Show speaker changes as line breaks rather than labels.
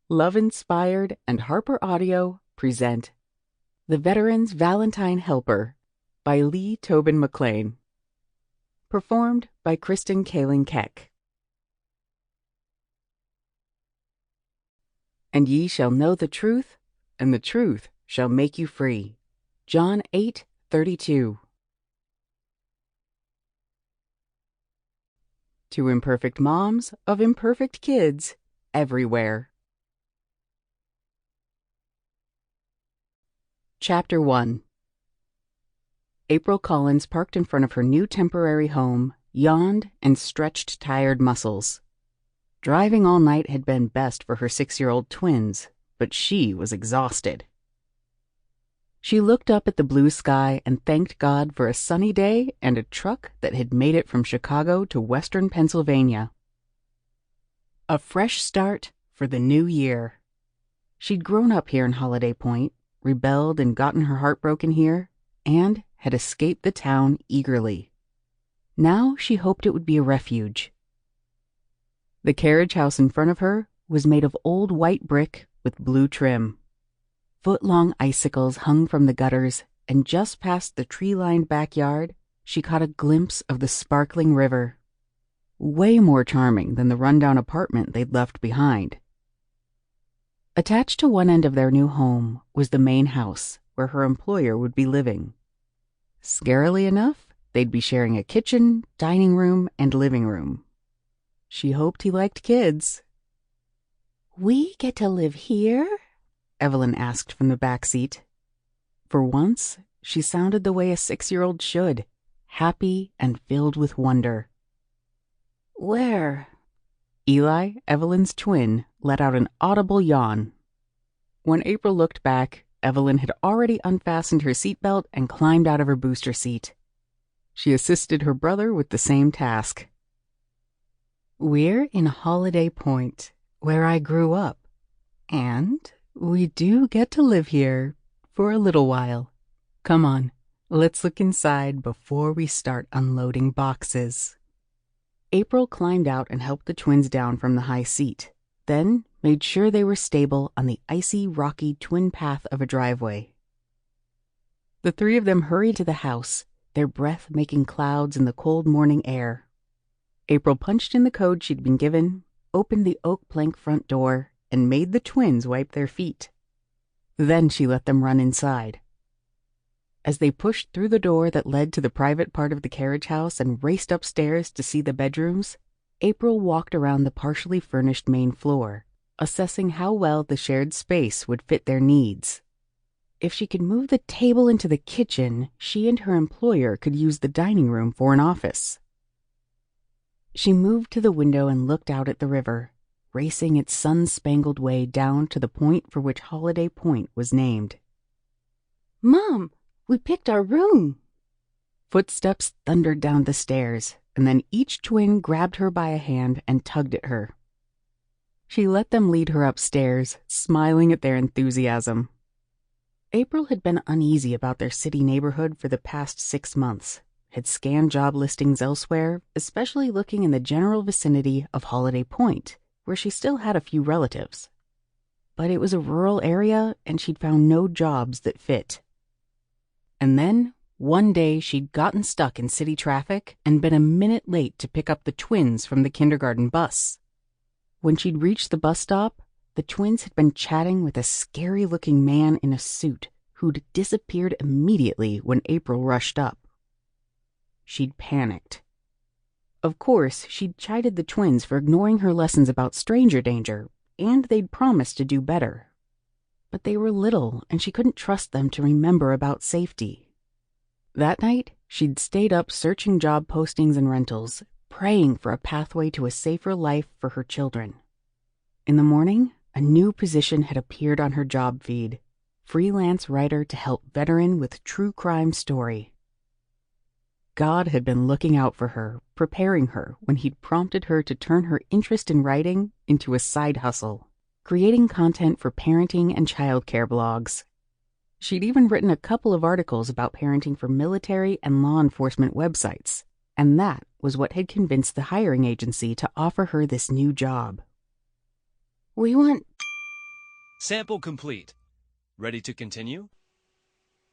Love Inspired and HarperAudio present The Veteran's Valentine Helper by Tobin McClain. Performed by Kristen Kallen-Keck. And ye shall know the truth, and the truth shall make you free. John 8:32. To imperfect moms of imperfect kids everywhere. Chapter 1. April Collins parked in front of her new temporary home, yawned, and stretched tired muscles. Driving all night had been best for her 6-year-old twins, but she was exhausted. She looked up at the blue sky and thanked God for a sunny day and a truck that had made it from Chicago to western Pennsylvania. A fresh start for the new year. She'd grown up here in Holiday Point, rebelled and gotten her heart broken here, and had escaped the town eagerly. Now she hoped it would be a refuge. The carriage house in front of her was made of old white brick with blue trim. Foot-long icicles hung from the gutters, and just past the tree-lined backyard, she caught a glimpse of the sparkling river. Way more charming than the rundown apartment they'd left behind. Attached to one end of their new home was the main house, where her employer would be living. Scarily enough, they'd be sharing a kitchen, dining room, and living room. She hoped he liked kids. "We get to live here?" Evelyn asked from the back seat. For once, she sounded the way a 6-year-old should, happy and filled with wonder. "Where?" Eli, Evelyn's twin, let out an audible yawn. When April looked back, Evelyn had already unfastened her seatbelt and climbed out of her booster seat. She assisted her brother with the same task. "We're in Holiday Point, where I grew up, and we do get to live here for a little while. Come on, let's look inside before we start unloading boxes." April climbed out and helped the twins down from the high seat, then made sure they were stable on the icy, rocky twin path of a driveway. The three of them hurried to the house, their breath making clouds in the cold morning air. April punched in the code she'd been given, opened the oak plank front door, and made the twins wipe their feet. Then she let them run inside. As they pushed through the door that led to the private part of the carriage house and raced upstairs to see the bedrooms, April walked around the partially furnished main floor, assessing how well the shared space would fit their needs. If she could move the table into the kitchen, she and her employer could use the dining room for an office. She moved to the window and looked out at the river, racing its sun-spangled way down to the point for which Holiday Point was named. "Mom, we picked our room!" Footsteps thundered down the stairs, and then each twin grabbed her by a hand and tugged at her. She let them lead her upstairs, smiling at their enthusiasm. April had been uneasy about their city neighborhood for the past 6 months, had scanned job listings elsewhere, especially looking in the general vicinity of Holiday Point, where she still had a few relatives. But it was a rural area, and she'd found no jobs that fit. And then, one day, she'd gotten stuck in city traffic and been a minute late to pick up the twins from the kindergarten bus. When she'd reached the bus stop, the twins had been chatting with a scary-looking man in a suit who'd disappeared immediately when April rushed up. She'd panicked. Of course, she'd chided the twins for ignoring her lessons about stranger danger, and they'd promised to do better. But they were little, and she couldn't trust them to remember about safety. That night, she'd stayed up searching job postings and rentals, praying for a pathway to a safer life for her children. In the morning, a new position had appeared on her job feed, freelance writer to help veteran with true crime story. God had been looking out for her, preparing her when he'd prompted her to turn her interest in writing into a side hustle, creating content for parenting and childcare blogs. She'd even written a couple of articles about parenting for military and law enforcement websites, and that was what had convinced the hiring agency to offer her this new job. "We want
Sample complete. Ready to continue?